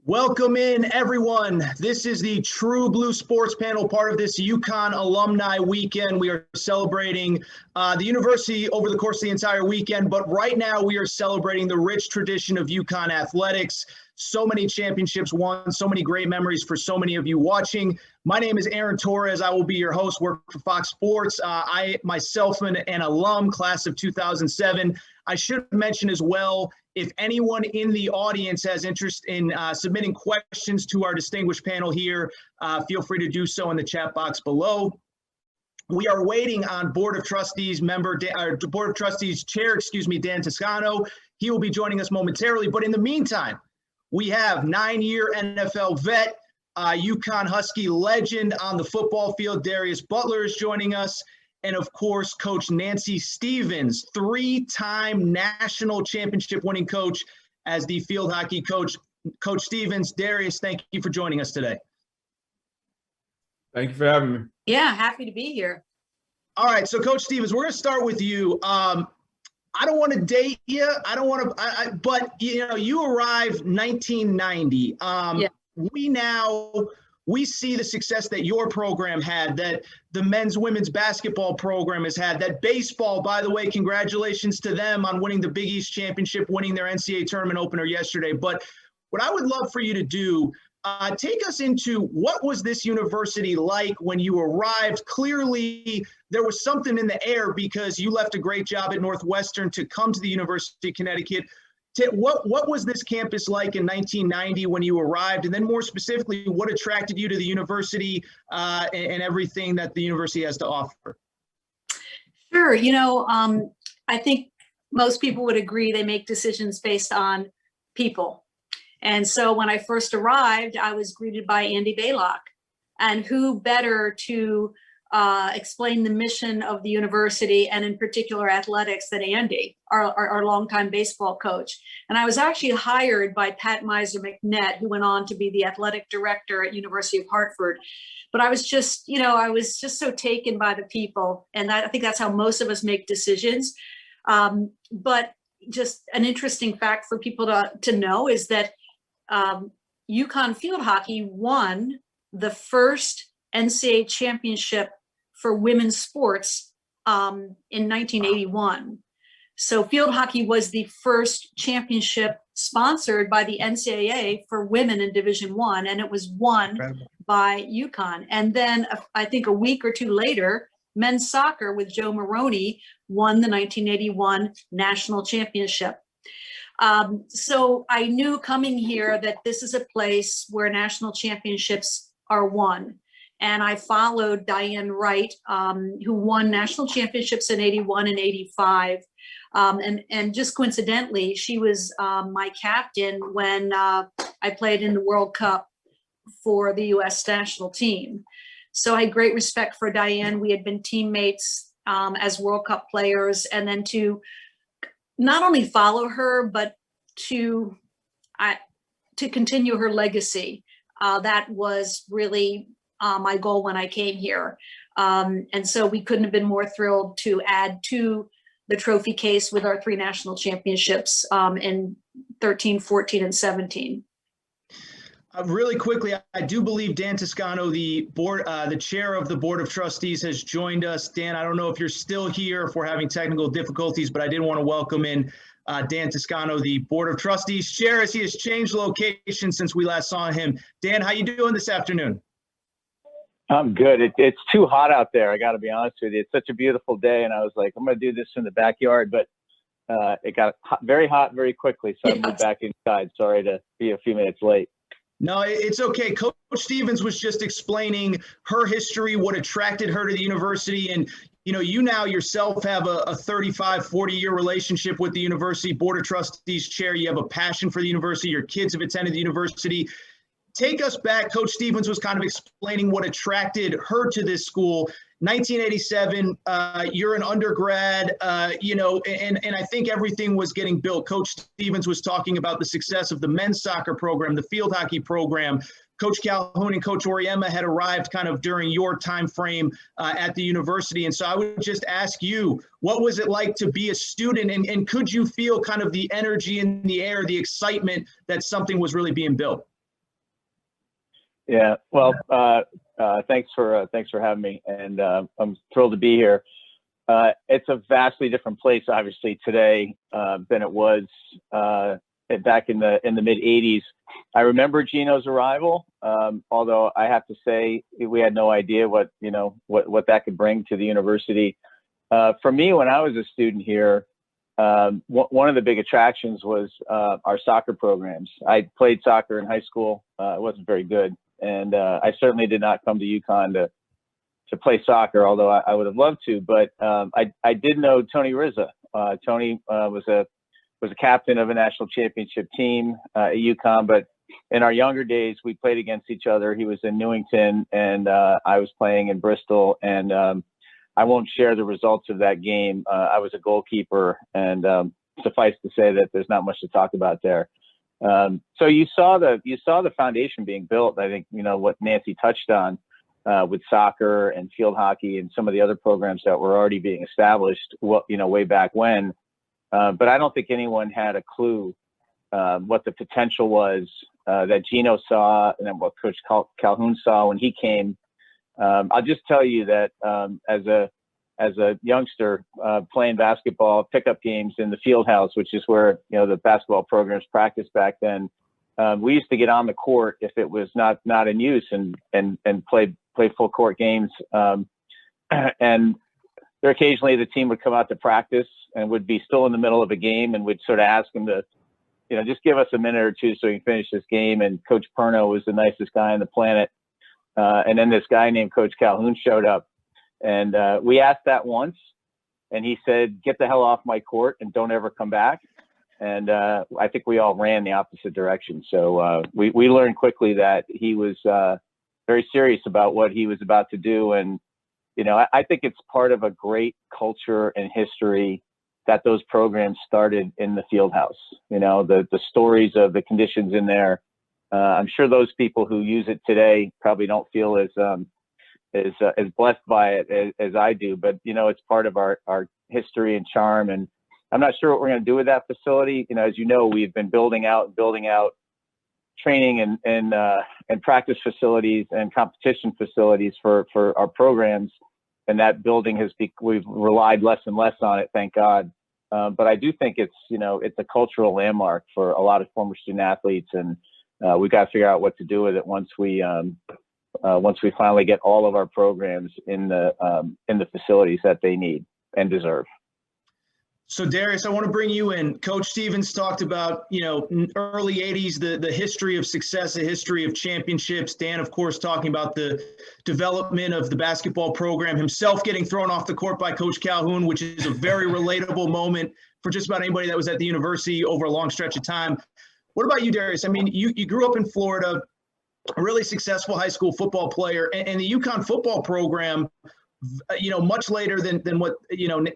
Welcome in, everyone. This is the True Blue Sports Panel, part of this UConn Alumni Weekend. We are celebrating the university over the course of the entire weekend, but right now we are celebrating the rich tradition of UConn athletics. So many championships won, so many great memories for so many of you watching. My name is Aaron Torres. I will be your host, work for Fox Sports. I myself am an alum, class of 2007. I should mention as well, if anyone in the audience has interest in submitting questions to our distinguished panel here, feel free to do so in the chat box below. We are waiting on Board of Trustees Board of Trustees Chair, Dan Toscano. He will be joining us momentarily. But in the meantime, we have 9-year NFL vet, UConn Husky legend on the football field, Darius Butler is joining us. And of course, Coach Nancy Stevens, 3-time national championship winning coach as the field hockey coach. Coach Stevens, Darius, thank you for joining us today. Thank you for having me. Yeah, happy to be here. All right, so Coach Stevens, we're going to start with you. I don't want to date you. I don't want to, but you know, you arrived 1990. Yeah. We see the success that your program had, that the men's women's basketball program has had, that baseball, by the way, congratulations to them on winning the Big East Championship, winning their NCAA tournament opener yesterday. But what I would love for you to do, take us into what was this university like when you arrived. Clearly, there was something in the air because you left a great job at Northwestern to come to the University of Connecticut. What was this campus like in 1990 when you arrived? And then more specifically, what attracted you to the university and everything that the university has to offer? Sure. You know, I think most people would agree they make decisions based on people. And so when I first arrived, I was greeted by Andy Baylock. And who better to explain the mission of the university and in particular athletics than Andy, our longtime baseball coach. And I was actually hired by Pat Miser McNett, who went on to be the athletic director at University of Hartford. But I was just, you know, I was just so taken by the people. And I think that's how most of us make decisions. But just an interesting fact for people to know is that UConn field hockey won the first NCAA championship for women's sports in 1981. So field hockey was the first championship sponsored by the NCAA for women in Division I, and it was won by UConn. And then I think a week or two later, men's soccer with Joe Maroney won the 1981 national championship. So I knew coming here that this is a place where national championships are won. And I followed Diane Wright, who won national championships in 81 and 85. And just coincidentally, she was my captain when I played in the World Cup for the US national team. So I had great respect for Diane. We had been teammates as World Cup players, and then to not only follow her, but to continue her legacy. That was really my goal when I came here. And so we couldn't have been more thrilled to add to the trophy case with our 3 national championships in 13, 14, and 17. Really quickly, I do believe Dan Toscano, the chair of the Board of Trustees, has joined us. Dan, I don't know if you're still here, if we're having technical difficulties, but I did want to welcome in Dan Toscano, the Board of Trustees chair, as he has changed location since we last saw him. Dan, how you doing this afternoon? I'm good. It's too hot out there. I got to be honest with you. It's such a beautiful day, and I was like, I'm going to do this in the backyard, but it got very hot very quickly, so I moved back inside. Sorry to be a few minutes late. No, it's okay. Coach Stevens was just explaining her history, what attracted her to the university. And, you now yourself have a 35, 40-year relationship with the university, Board of Trustees chair. You have a passion for the university. Your kids have attended the university. Take us back. Coach Stevens was kind of explaining what attracted her to this school. 1987, you're an undergrad, and I think everything was getting built. Coach Stevens was talking about the success of the men's soccer program, the field hockey program. Coach Calhoun and Coach Oriema had arrived kind of during your time frame at the university. And so I would just ask you, what was it like to be a student? And could you feel kind of the energy in the air, the excitement that something was really being built? Yeah, well, thanks for having me, and I'm thrilled to be here. It's a vastly different place, obviously, today than it was back in the mid '80s. I remember Gino's arrival, although I have to say we had no idea what that could bring to the university. For me, when I was a student here, one of the big attractions was our soccer programs. I played soccer in high school. It wasn't very good. And I certainly did not come to UConn to play soccer, although I would have loved to. But I did know Tony Rizza. Tony was a captain of a national championship team at UConn. But in our younger days, we played against each other. He was in Newington, and I was playing in Bristol. And I won't share the results of that game. I was a goalkeeper, and suffice to say that there's not much to talk about there. So you saw the foundation being built. I think, what Nancy touched on with soccer and field hockey and some of the other programs that were already being established, way back when. But I don't think anyone had a clue what the potential was that Gino saw and then what Coach Calhoun saw when he came. I'll just tell you that as a youngster playing basketball, pickup games in the field house, which is where, the basketball programs practiced back then. We used to get on the court if it was not in use and play full court games. And there occasionally the team would come out to practice and would be still in the middle of a game, and we'd sort of ask them to, just give us a minute or two so we can finish this game. And Coach Perno was the nicest guy on the planet. And then this guy named Coach Calhoun showed up. And we asked that once, and he said, "Get the hell off my court and don't ever come back." And I think we all ran the opposite direction. So we learned quickly that he was very serious about what he was about to do. And, I think it's part of a great culture and history that those programs started in the field house. The stories of the conditions in there. I'm sure those people who use it today probably don't feel as blessed by it as I do, but it's part of our history and charm. And I'm not sure what we're going to do with that facility. As we've been building out training and practice facilities and competition facilities for our programs, and that building we've relied less and less on it, thank God. But I do think it's a cultural landmark for a lot of former student athletes, and we've got to figure out what to do with it once we finally get all of our programs in the facilities that they need and deserve. So Darius, I want to bring you in. Coach Stevens talked about, early 80s, the history of success, the history of championships. Dan, of course, talking about the development of the basketball program, himself getting thrown off the court by Coach Calhoun, which is a very relatable moment for just about anybody that was at the university over a long stretch of time. What about you, Darius? I mean, you grew up in Florida, a really successful high school football player, and the UConn football program, much later than what,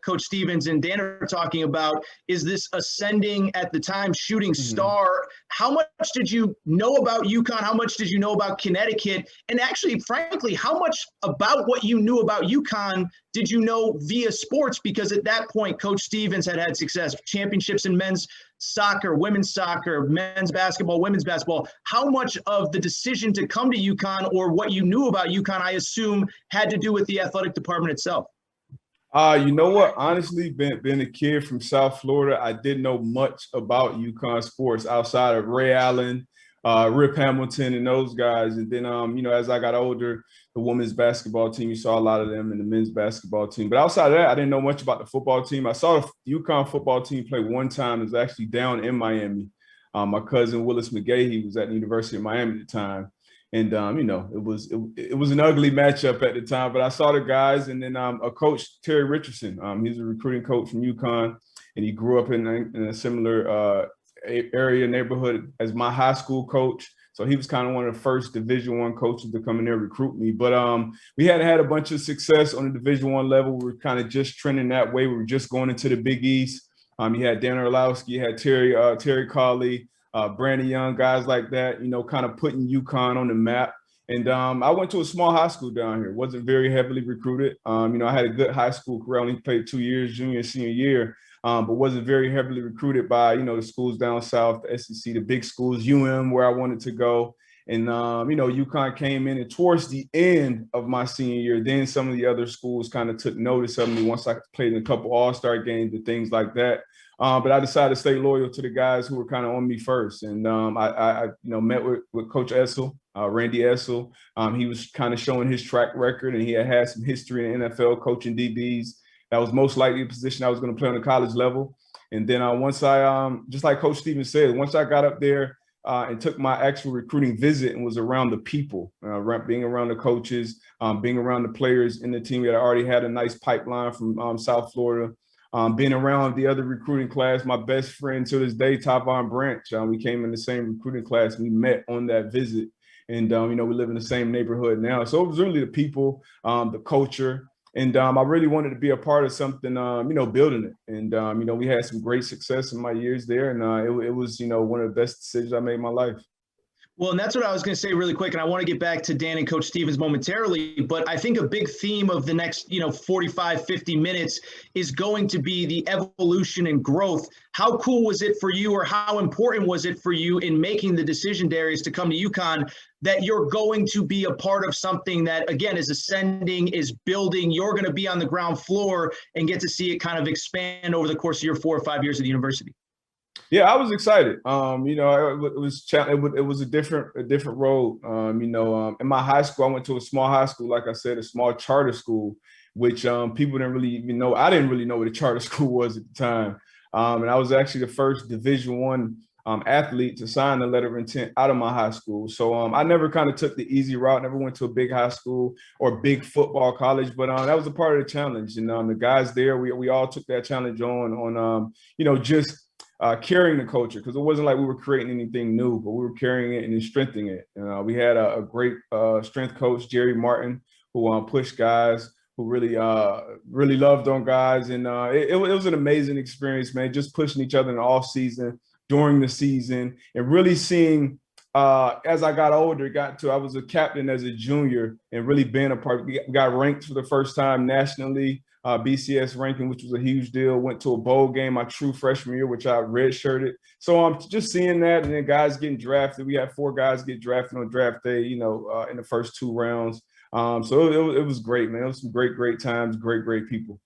Coach Stevens and Dan are talking about, is this ascending at the time shooting star. How much did you know about UConn? How much did you know about Connecticut? And actually, frankly, how much about what you knew about UConn did you know via sports? Because at that point, Coach Stevens had success, championships in men's soccer, women's soccer, men's basketball, women's basketball. How much of the decision to come to UConn or what you knew about UConn, I assume, had to do with the athletic department itself? You know what? Honestly, being a kid from South Florida, I didn't know much about UConn sports outside of Ray Allen, Rip Hamilton and those guys. And then, as I got older, the women's basketball team, you saw a lot of them, and the men's basketball team. But outside of that, I didn't know much about the football team. I saw the UConn football team play one time. It was actually down in Miami. My cousin Willis McGahee was at the University of Miami at the time. And, it was an ugly matchup at the time, but I saw the guys. And then a coach, Terry Richardson, he's a recruiting coach from UConn, and he grew up in a similar area neighborhood as my high school coach. So he was kind of one of the first Division I coaches to come in there and recruit me. But we hadn't had a bunch of success on the Division I level. We were kind of just trending that way. We were just going into the Big East. You had Dan Orlowski, you had Terry Colley, Brandon Young, guys like that, kind of putting UConn on the map. And I went to a small high school down here. Wasn't very heavily recruited. I had a good high school career. I only played 2 years, junior and senior year, but wasn't very heavily recruited by, the schools down south, the SEC, the big schools, where I wanted to go. And, UConn came in, and towards the end of my senior year, then some of the other schools kind of took notice of me once I played in a couple all-star games and things like that. But I decided to stay loyal to the guys who were kind of on me first. And I met with Coach Essel, Randy Essel. He was kind of showing his track record, and he had some history in the NFL coaching DBs. That was most likely a position I was going to play on the college level. And then once I, just like Coach Stevens said, once I got up there and took my actual recruiting visit and was around the people, being around the coaches, being around the players in the team that already had a nice pipeline from South Florida, being around the other recruiting class. My best friend to this day, Tavon Branch, we came in the same recruiting class. We met on that visit, and we live in the same neighborhood now. So it was really the people, the culture, and I really wanted to be a part of something, building it. And we had some great success in my years there, and it was one of the best decisions I made in my life. Well, and that's what I was going to say really quick, and I want to get back to Dan and Coach Stevens momentarily, but I think a big theme of the next, 45, 50 minutes is going to be the evolution and growth. How cool was it for you, or how important was it for you in making the decision, Darius, to come to UConn, that you're going to be a part of something that, again, is ascending, is building? You're going to be on the ground floor and get to see it kind of expand over the course of your 4 or 5 years at the university. Yeah, I was excited. It was a different road. In my high school, I went to a small high school, like I said, a small charter school, which people didn't really even know. I didn't really know what a charter school was at the time. And I was actually the first Division I athlete to sign the letter of intent out of my high school. So I never kind of took the easy route, never went to a big high school or big football college, but that was a part of the challenge. And the guys there, we all took that challenge on just carrying the culture, because it wasn't like we were creating anything new, but we were carrying it and strengthening it. We had a great strength coach, Jerry Martin, who pushed guys, who really loved on guys. And it was an amazing experience, man, just pushing each other in the off season, during the season, and really seeing as I got older, I was a captain as a junior, and really being a part, got ranked for the first time nationally. BCS ranking, which was a huge deal. Went to a bowl game my true freshman year, which I redshirted. So I'm just seeing that, and then guys getting drafted. We had 4 guys get drafted on draft day, in the first 2 rounds. So it was great, man. It was some great times, great people.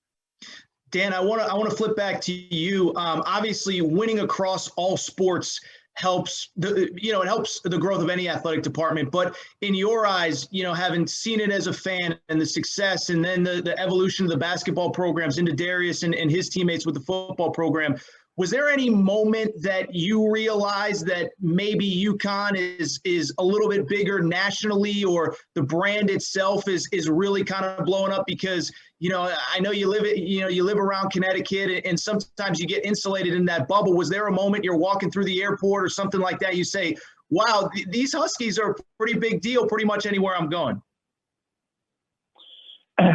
Dan, I want to flip back to you. Obviously, winning across all sports helps it helps the growth of any athletic department. But in your eyes, having seen it as a fan and the success, and then the evolution of the basketball programs into Darius and his teammates with the football program, was there any moment that you realized that maybe UConn is a little bit bigger nationally, or the brand itself is really kind of blowing up? Because I know you live around Connecticut, and sometimes you get insulated in that bubble. Was there a moment you're walking through the airport or something like that, you say, wow, these Huskies are a pretty big deal pretty much anywhere I'm going?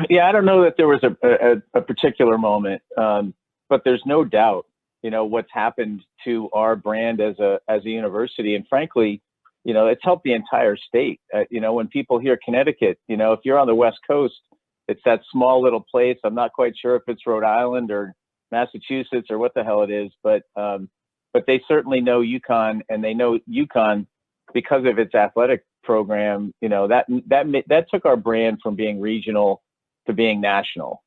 Yeah, I don't know that there was a particular moment, but there's no doubt, what's happened to our brand as a university. And frankly, it's helped the entire state. When people hear Connecticut, if you're on the West Coast, it's that small little place. I'm not quite sure if it's Rhode Island or Massachusetts or what the hell it is, but they certainly know UConn, and they know UConn because of its athletic program. That took our brand from being regional to being national.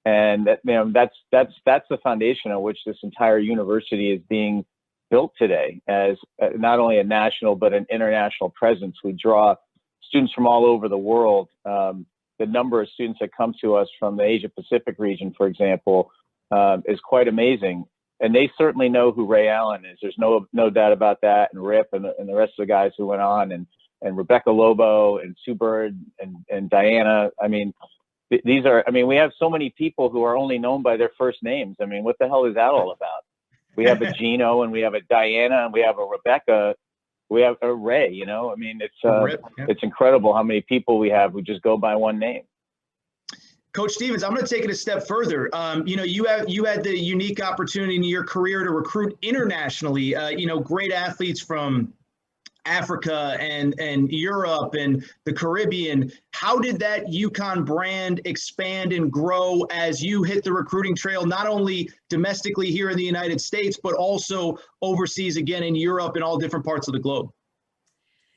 And that's the foundation on which this entire university is being built today as not only a national but an international presence. We draw students from all over the world. The number of students that come to us from the Asia Pacific region, for example, is quite amazing. And they certainly know who Ray Allen is. There's no doubt about that. And Rip and the rest of the guys who went on, and Rebecca Lobo and Sue Bird and Diana. I mean, these are, I mean, we have so many people who are only known by their first names. I mean, what the hell is that all about? We have a Gino, and we have a Diana, and we have a Rebecca, we have a Ray, you know? I mean, it's incredible how many people we have who just go by one name. Coach Stevens, I'm going to take it a step further. You know, you had the unique opportunity in your career to recruit internationally, you know, great athletes from Africa and Europe and the Caribbean. How did that UConn brand expand and grow as you hit the recruiting trail, not only domestically here in the United States, but also overseas again in Europe and all different parts of the globe?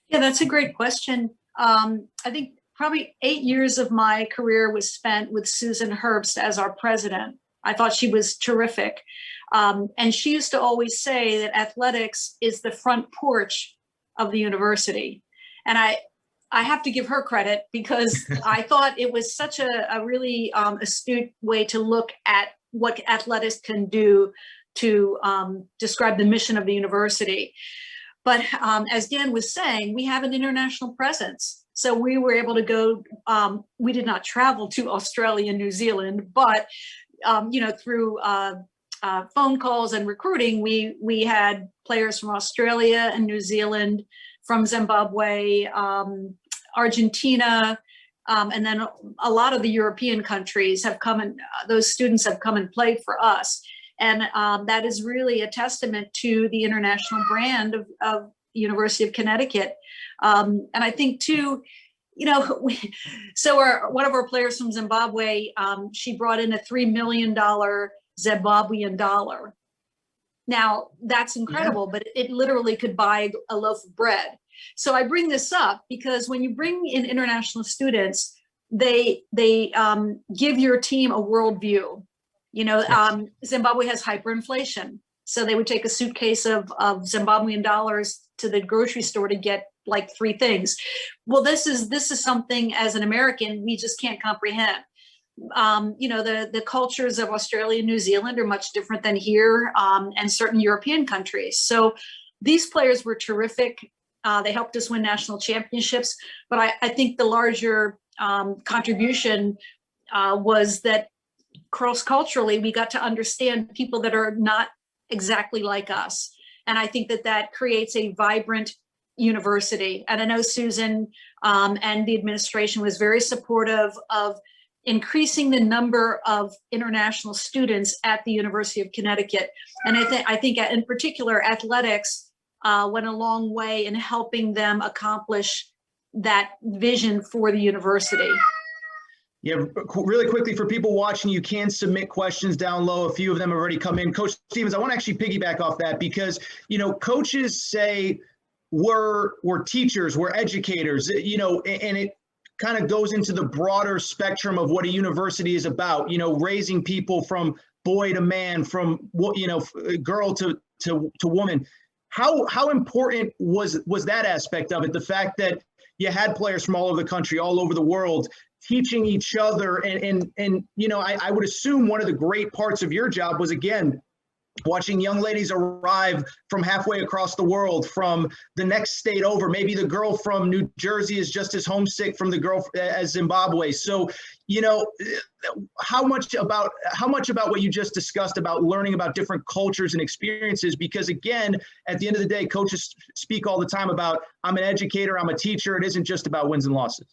Yeah, that's a great question. I think probably 8 years of my career was spent with Susan Herbst as our president. I thought she was terrific. And she used to always say that athletics is the front porch of the university. And I have to give her credit, because I thought it was such a really astute way to look at what athletics can do to describe the mission of the university. But as Dan was saying, we have an international presence. So we were able to go, we did not travel to Australia and New Zealand, but you know, through phone calls and recruiting, we had players from Australia and New Zealand, from Zimbabwe, Argentina, and then a lot of the European countries have come, and those students have come and played for us. And that is really a testament to the international brand of University of Connecticut. And I think too, you know, one of our players from Zimbabwe, she brought in a $3 million Zimbabwean dollar. Now that's incredible, but it literally could buy a loaf of bread. So I bring this up because when you bring in international students, they give your team a worldview. You know, Zimbabwe has hyperinflation. So they would take a suitcase of Zimbabwean dollars to the grocery store to get like 3 things. Well, this is something as an American, we just can't comprehend. You know, the cultures of Australia and New Zealand are much different than here, and certain European countries. So these players were terrific. They helped us win national championships. But I think the larger contribution was that cross-culturally, we got to understand people that are not exactly like us. And I think that creates a vibrant university. And I know Susan and the administration was very supportive of increasing the number of international students at the University of Connecticut. And I think in particular, athletics went a long way in helping them accomplish that vision for the university. Yeah, really quickly for people watching, you can submit questions down low. A few of them have already come in. Coach Stevens, I want to actually piggyback off that because, you know, coaches say we're teachers, we're educators, you know, and it kind of goes into the broader spectrum of what a university is about, you know, raising people from boy to man, from, you know, girl to woman. How important was that aspect of it? The fact that you had players from all over the country, all over the world, teaching each other. And you know, I would assume one of the great parts of your job was, again, watching young ladies arrive from halfway across the world, from the next state over. Maybe the girl from New Jersey is just as homesick from the girl as Zimbabwe. So, you know, how much about what you just discussed about learning about different cultures and experiences? Because again, at the end of the day, coaches speak all the time about, I'm an educator, I'm a teacher. It isn't just about wins and losses.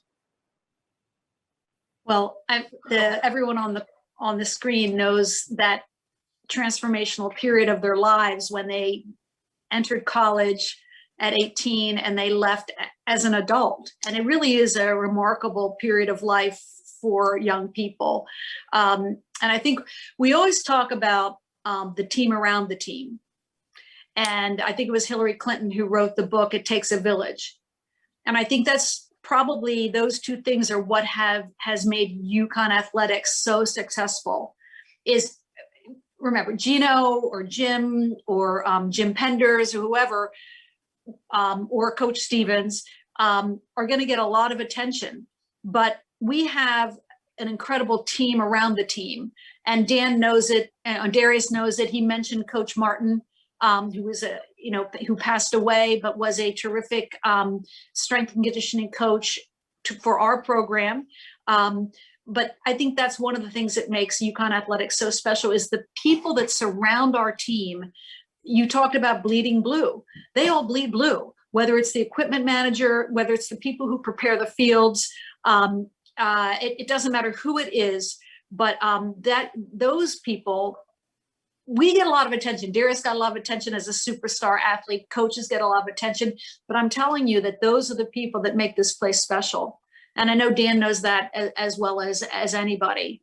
Well, everyone on the screen knows that transformational period of their lives when they entered college at 18 and they left as an adult. And it really is a remarkable period of life for young people. And I think we always talk about the team around the team. And I think it was Hillary Clinton who wrote the book, It Takes a Village. And I think that's probably those two things are what has made UConn athletics so successful. Is remember, Gino or Jim or Jim Penders or whoever, or Coach Stevens are going to get a lot of attention. But we have an incredible team around the team. And Dan knows it, and Darius knows it. He mentioned Coach Martin, who was who passed away, but was a terrific strength and conditioning coach for our program. But I think that's one of the things that makes UConn athletics so special is the people that surround our team. You talked about bleeding blue. They all bleed blue, whether it's the equipment manager, whether it's the people who prepare the fields. It doesn't matter who it is, but those people, we get a lot of attention. Darius got a lot of attention as a superstar athlete. Coaches get a lot of attention. But I'm telling you that those are the people that make this place special. And I know Dan knows that as well as anybody.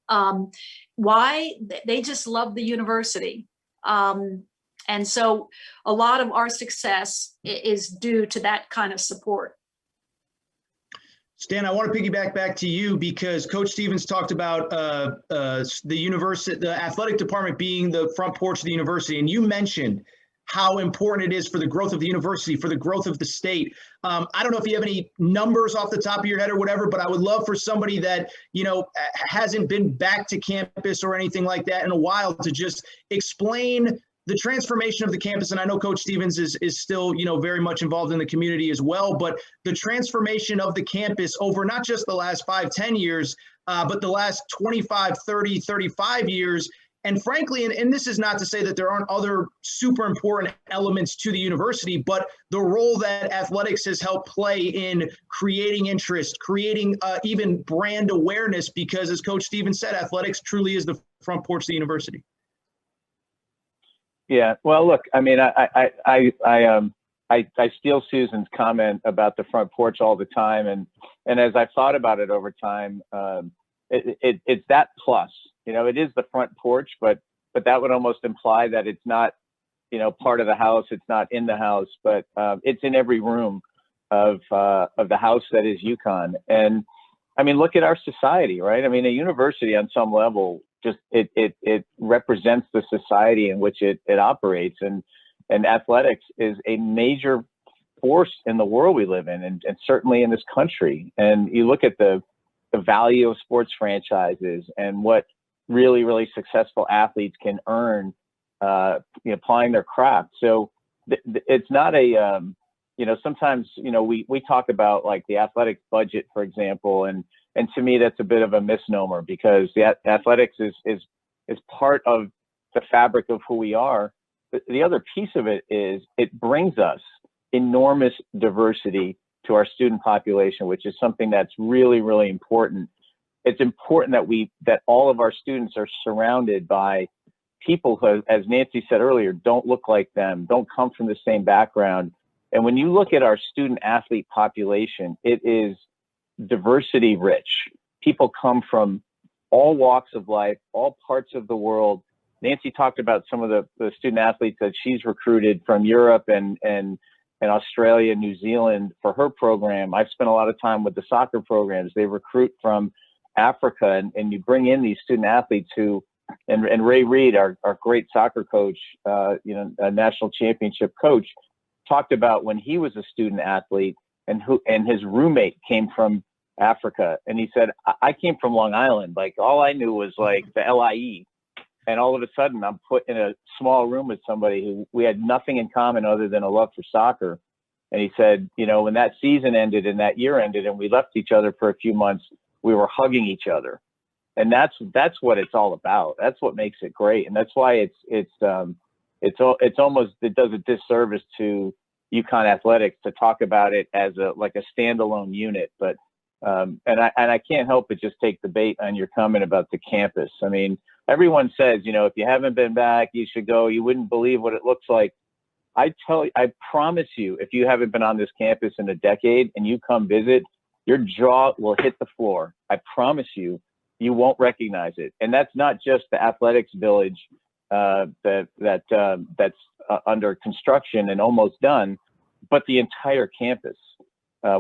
Why? They just love the university. And so a lot of our success is due to that kind of support. Stan, I want to piggyback back to you because Coach Stevens talked about the university, the athletic department being the front porch of the university. And you mentioned how important it is for the growth of the university, for the growth of the state. I don't know if you have any numbers off the top of your head or whatever, but I would love for somebody that, hasn't been back to campus or anything like that in a while to just explain the transformation of the campus. And I know Coach Stevens is still, very much involved in the community as well, but the transformation of the campus over not just the last 5-10 years, but the last 25, 30, 35 years. And frankly, and this is not to say that there aren't other super important elements to the university, but the role that athletics has helped play in creating interest, creating even brand awareness, because as Coach Stevens said, athletics truly is the front porch of the university. Yeah, well, look, I mean, I steal Susan's comment about the front porch all the time, and as I've thought about it over time, it's that plus. It is the front porch, but that would almost imply that it's not, part of the house. It's not in the house, but it's in every room of the house that is UConn. And I mean, look at our society, right? I mean, a university on some level just it represents the society in which it operates, and athletics is a major force in the world we live in, and certainly in this country. And you look at the value of sports franchises and what really, really successful athletes can earn, applying their craft. So it's not a, sometimes, we talk about like the athletic budget, for example, and to me, that's a bit of a misnomer because the athletics is part of the fabric of who we are. But the other piece of it is it brings us enormous diversity to our student population, which is something that's really, really important. It's important that all of our students are surrounded by people who, as Nancy said earlier, don't look like them, don't come from the same background. And when you look at our student athlete population, it is diversity rich. People come from all walks of life, all parts of the world. Nancy talked about some of the student athletes that she's recruited from Europe and Australia, New Zealand for her program. I've spent a lot of time with the soccer programs. They recruit from Africa, and you bring in these student athletes who, and Ray Reed, our great soccer coach, a national championship coach, talked about when he was a student athlete and his roommate came from Africa. And he said, I came from Long Island. Like all I knew was like the LIE. And all of a sudden I'm put in a small room with somebody who we had nothing in common other than a love for soccer. And he said, when that season ended and that year ended and we left each other for a few months, we were hugging each other. And that's what it's all about. That's what makes it great. And that's why it does a disservice to UConn athletics to talk about it as a standalone unit. But and I can't help but just take the bait on your comment about the campus. I mean, everyone says, if you haven't been back, you should go. You wouldn't believe what it looks like. I promise you, if you haven't been on this campus in a decade and you come visit, your jaw will hit the floor. I promise you, you won't recognize it. And that's not just the athletics village that's under construction and almost done, but the entire campus.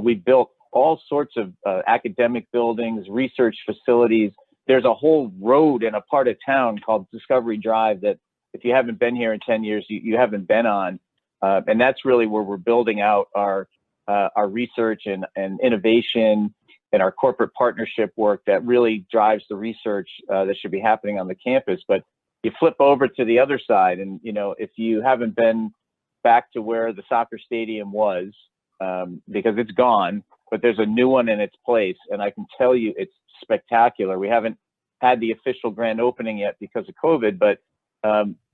We built all sorts of academic buildings, research facilities. There's a whole road in a part of town called Discovery Drive that if you haven't been here in 10 years, you haven't been on. And that's really where we're building out our research and innovation and our corporate partnership work that really drives the research that should be happening on the campus. But you flip over to the other side, and if you haven't been back to where the soccer stadium was, because it's gone, but there's a new one in its place, and I can tell you it's spectacular. We haven't had the official grand opening yet because of COVID, but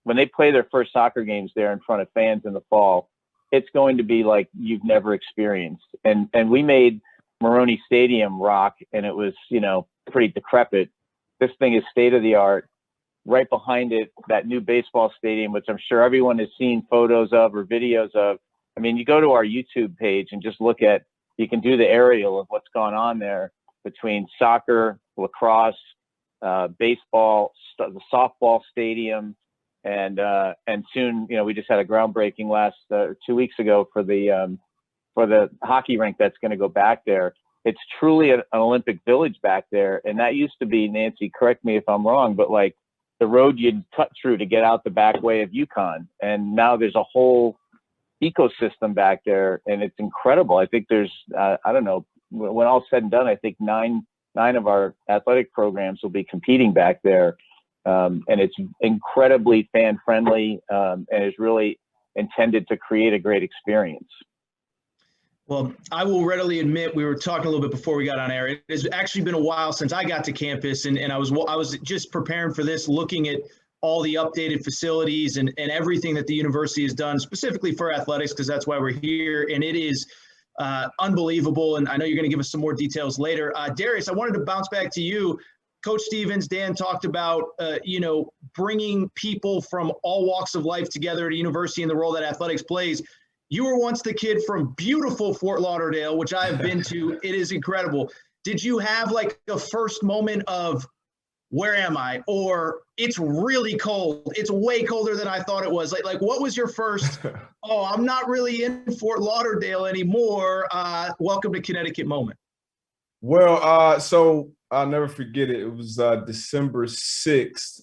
when they play their first soccer games there in front of fans in the fall, it's going to be like you've never experienced. And we made Maroney Stadium rock, and it was, pretty decrepit. This thing is state of the art. Right behind it, that new baseball stadium, which I'm sure everyone has seen photos of or videos of. I mean, you go to our YouTube page and just look at, you can do the aerial of what's gone on there between soccer, lacrosse, baseball, the softball stadium, and soon, we just had a groundbreaking 2 weeks ago for the hockey rink that's going to go back there. It's truly an Olympic Village back there, and that used to be, Nancy, correct me if I'm wrong, but like the road you'd cut through to get out the back way of UConn, and now there's a whole ecosystem back there, and it's incredible. I think there's, I don't know, when all's said and done, I think nine of our athletic programs will be competing back there. And it's incredibly fan friendly, and is really intended to create a great experience. Well, I will readily admit, we were talking a little bit before we got on air. It has actually been a while since I got to campus, and I was just preparing for this, looking at all the updated facilities and everything that the university has done specifically for athletics, because that's why we're here. And it is unbelievable. And I know you're going to give us some more details later. Darius, I wanted to bounce back to you. Coach Stevens, Dan talked about, bringing people from all walks of life together at a university and the role that athletics plays. You were once the kid from beautiful Fort Lauderdale, which I have been to. It is incredible. Did you have like a first moment of, where am I? Or it's really cold. It's way colder than I thought it was. Like what was your first, oh, I'm not really in Fort Lauderdale anymore. Welcome to Connecticut moment? Well, so I'll never forget it. It was December 6th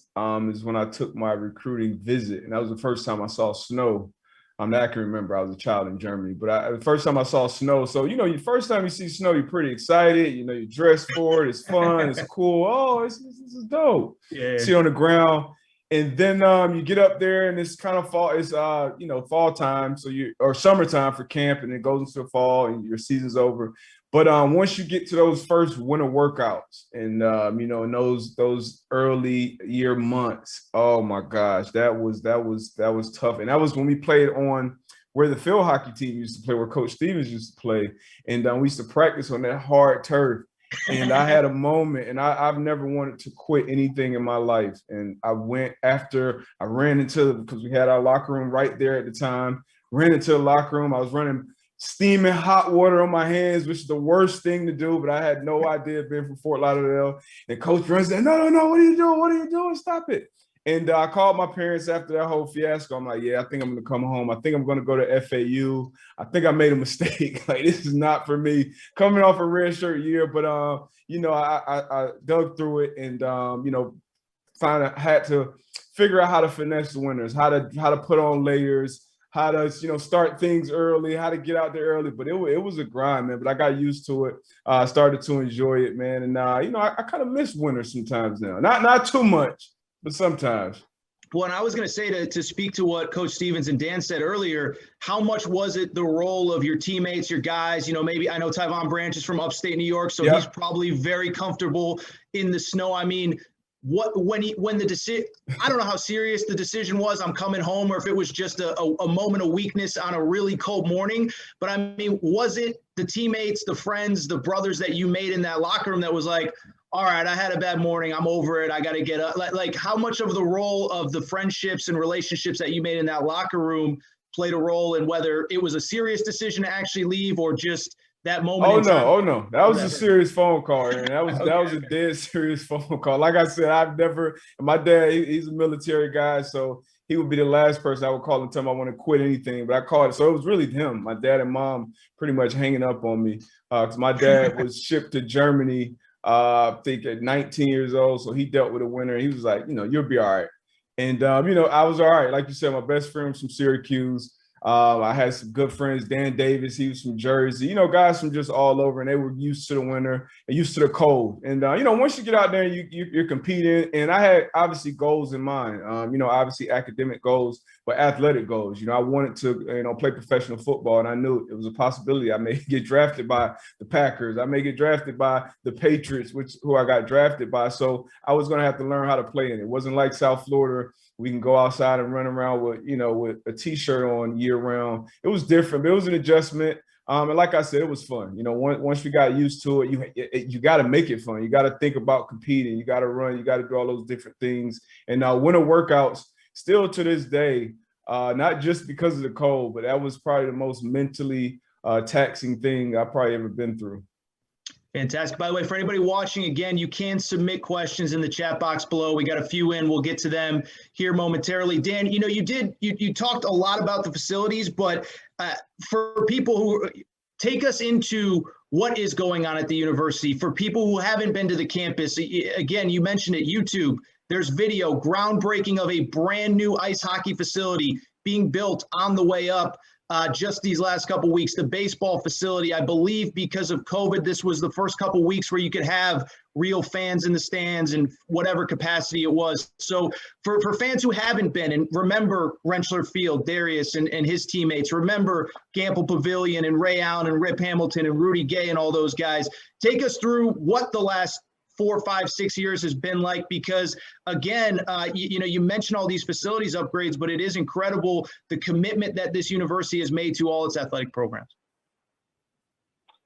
is when I took my recruiting visit. And that was the first time I saw snow. That I can remember. I was a child in Germany, but the first time I saw snow. So, your first time you see snow, you're pretty excited. You're dressed for it. It's fun. It's cool. Oh, this is dope. Yeah. See on the ground. And then you get up there and it's kind of fall. It's, fall time. So or summertime for camp, and it goes into the fall and your season's over. But once you get to those first winter workouts and, in those early year months, oh my gosh, that was tough. And that was when we played on where the field hockey team used to play, where Coach Stevens used to play. And we used to practice on that hard turf. And I had a moment, and I've never wanted to quit anything in my life. And I went after I ran into, because we had our locker room right there at the time, ran into the locker room. I was running steaming hot water on my hands, which is the worst thing to do, but I had no idea being from Fort Lauderdale. And Coach runs said, no, what are you doing? What are you doing? Stop it. And I called my parents after that whole fiasco. I'm like, yeah, I think I'm going to come home. I think I'm going to go to FAU. I think I made a mistake. Like, this is not for me. Coming off a red shirt year, but, I dug through it and, had to figure out how to finesse the winters, how to put on layers, how to, start things early, how to get out there early. But it was a grind, man. But I got used to it. I started to enjoy it, man. And, I kind of miss winter sometimes now. Not too much, but sometimes. Well, and I was going to say to speak to what Coach Stevens and Dan said earlier, how much was it the role of your teammates, your guys? Maybe I know Tyvon Branch is from upstate New York, so he's probably very comfortable in the snow. I mean, when the decision, I don't know how serious the decision was, I'm coming home, or if it was just a moment of weakness on a really cold morning. But I mean, was it the teammates, the friends, the brothers that you made in that locker room that was like, all right, I had a bad morning, I'm over it, I got to get up? Like how much of the role of the friendships and relationships that you made in that locker room played a role in whether it was a serious decision to actually leave or just that moment? Oh no. That was a serious phone call, and that was a dead serious phone call. Like I said, my dad, he's a military guy, so he would be the last person I would call and tell him I want to quit anything. But I called it. So it was really him, my dad and mom, pretty much hanging up on me. Because my dad was shipped to Germany, I think at 19 years old. So he dealt with a winter. He was like, you'll be all right. And, I was all right. Like you said, my best friend was from Syracuse. I had some good friends, Dan Davis, he was from Jersey, guys from just all over, and they were used to the winter and used to the cold. And, once you get out there, you're competing. And I had obviously goals in mind, obviously academic goals, but athletic goals. I wanted to, play professional football, and I knew it was a possibility. I may get drafted by the Packers. I may get drafted by the Patriots, who I got drafted by. So I was going to have to learn how to play in it. It wasn't like South Florida. We can go outside and run around with a T-shirt on year round. It was different, but it was an adjustment. And like I said, it was fun. Once we got used to it, you got to make it fun. You got to think about competing. You got to run. You got to do all those different things. And winter workouts, still to this day, not just because of the cold, but that was probably the most mentally taxing thing I've probably ever been through. Fantastic. By the way, for anybody watching, again, you can submit questions in the chat box below. We got a few in. We'll get to them here momentarily. Dan, you talked a lot about the facilities, but for people who take us into what is going on at the university, for people who haven't been to the campus, again, you mentioned it, YouTube, there's video, groundbreaking of a brand new ice hockey facility being built on the way up. Just these last couple of weeks, the baseball facility, I believe because of COVID, this was the first couple of weeks where you could have real fans in the stands in whatever capacity it was. So for fans who haven't been, and remember Rentschler Field, Darius and his teammates, remember Gamble Pavilion and Ray Allen and Rip Hamilton and Rudy Gay and all those guys, take us through what the last 4, 5, 6 years has been like, because again, you mentioned all these facilities upgrades, but it is incredible the commitment that this university has made to all its athletic programs.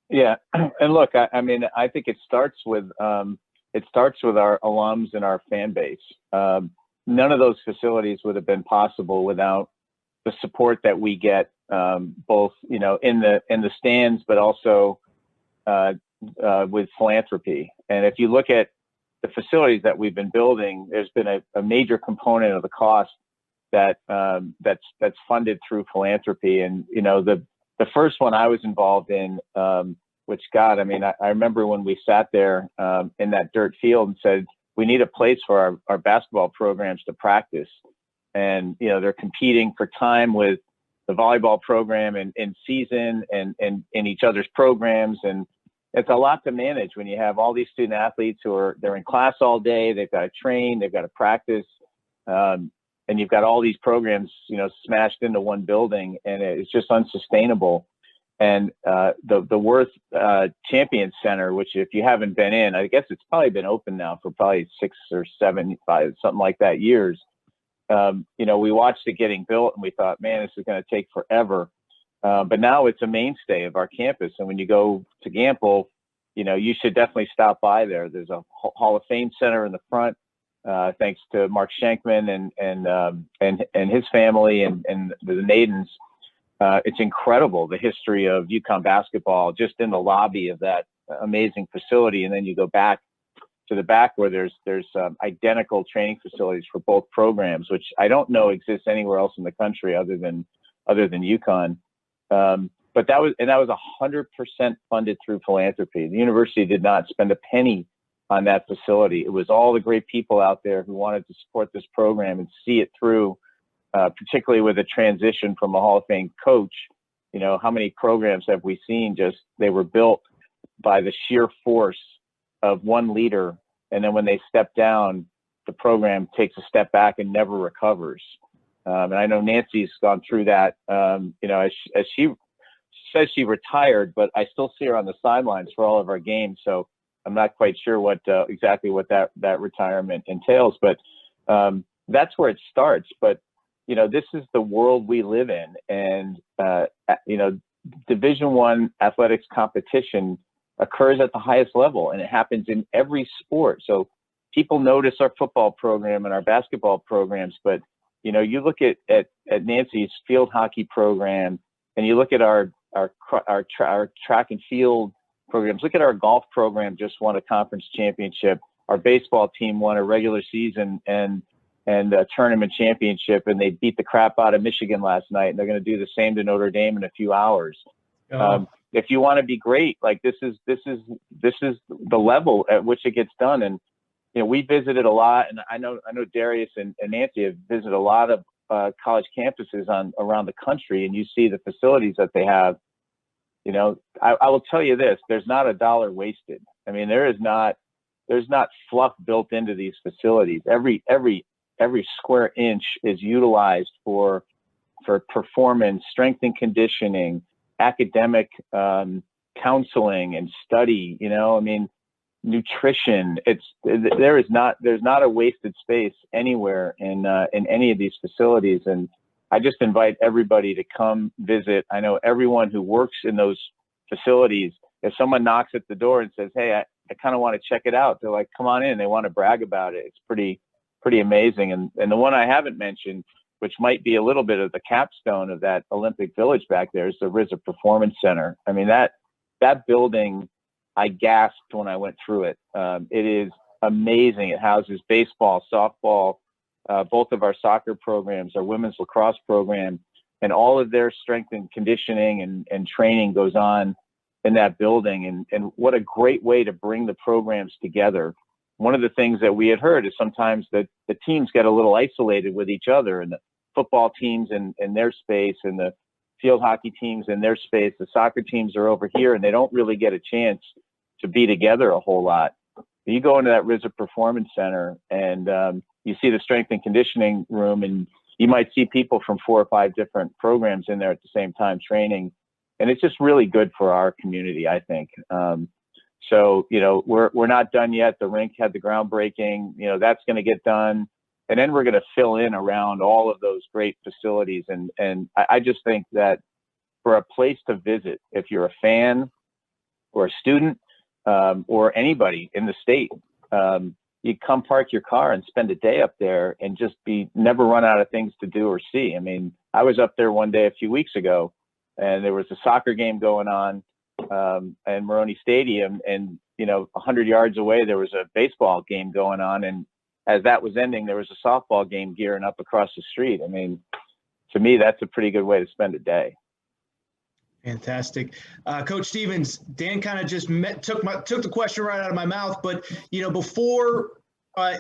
Yeah, and look, I think it starts with our alums and our fan base. None of those facilities would have been possible without the support that we get, both in the stands, but also with philanthropy. And if you look at the facilities that we've been building, there's been a major component of the cost that's funded through philanthropy. And the first one I was involved in, which God, I remember when we sat there in that dirt field and said, we need a place for our basketball programs to practice. And they're competing for time with the volleyball program in season and in each other's programs. And it's a lot to manage when you have all these student athletes they're in class all day, they've got to train, they've got to practice, and you've got all these programs, smashed into one building, and it's just unsustainable. And the Worth Champions Center, which if you haven't been in, I guess it's probably been open now for probably 6 or 7, 5, something like that years. We watched it getting built and we thought, man, this is going to take forever. But now it's a mainstay of our campus. And when you go to Gamble, you should definitely stop by there. There's a Hall of Fame center in the front, thanks to Mark Schenkman and his family and the Nadens. It's incredible, the history of UConn basketball just in the lobby of that amazing facility. And then you go back to the back where there's identical training facilities for both programs, which I don't know exists anywhere else in the country other than UConn. But that was 100% funded through philanthropy. The university did not spend a penny on that facility. It was all the great people out there who wanted to support this program and see it through, particularly with a transition from a Hall of Fame coach. How many programs have we seen they were built by the sheer force of one leader, and then when they step down, the program takes a step back and never recovers. And I know Nancy's gone through that, as she says she retired, but I still see her on the sidelines for all of our games. So I'm not quite sure exactly what that retirement entails, but that's where it starts. But, this is the world we live in. And, Division I athletics competition occurs at the highest level, and it happens in every sport. So people notice our football program and our basketball programs, but you look at Nancy's field hockey program, and you look at our track and field programs. Look at our golf program, just won a conference championship. Our baseball team won a regular season and a tournament championship, and they beat the crap out of Michigan last night, and they're going to do the same to Notre Dame in a few hours. If you want to be great, like this is the level at which it gets done. And we visited a lot, and I know Darius and Nancy have visited a lot of college campuses around the country, and you see the facilities that they have. I will tell you this: there's not a dollar wasted. I mean, there's not fluff built into these facilities. Every square inch is utilized for performance, strength and conditioning, academic counseling and study. I mean, nutrition. There's not a wasted space anywhere in any of these facilities. And I just invite everybody to come visit. I know everyone who works in those facilities, if someone knocks at the door and says, "Hey, I kind of want to check it out," they're like, "Come on in." They want to brag about it. It's pretty amazing. And the one I haven't mentioned, which might be a little bit of the capstone of that Olympic Village back there, is the RZA Performance Center. I mean, that building, I gasped when I went through it. It is amazing. It houses baseball, softball, both of our soccer programs, our women's lacrosse program, and all of their strength and conditioning and training goes on in that building. And what a great way to bring the programs together. One of the things that we had heard is sometimes that the teams get a little isolated with each other, and the football teams in their space, and the field hockey teams in their space, the soccer teams are over here, and they don't really get a chance to be together a whole lot. You go into that RZA Performance Center and you see the strength and conditioning room, and you might see people from 4 or 5 different programs in there at the same time training. And it's just really good for our community, I think. So, we're not done yet. The rink had the groundbreaking, that's going to get done. And then we're going to fill in around all of those great facilities. And I just think that for a place to visit, if you're a fan or a student, or anybody in the state, you come park your car and spend a day up there and just never run out of things to do or see. I mean, I was up there one day a few weeks ago, and there was a soccer game going on in Maroney Stadium, and 100 yards away there was a baseball game going on, and as that was ending, there was a softball game gearing up across the street. I mean, to me, that's a pretty good way to spend a day. Fantastic. Coach Stevens, Dan kind of just took the question right out of my mouth, but before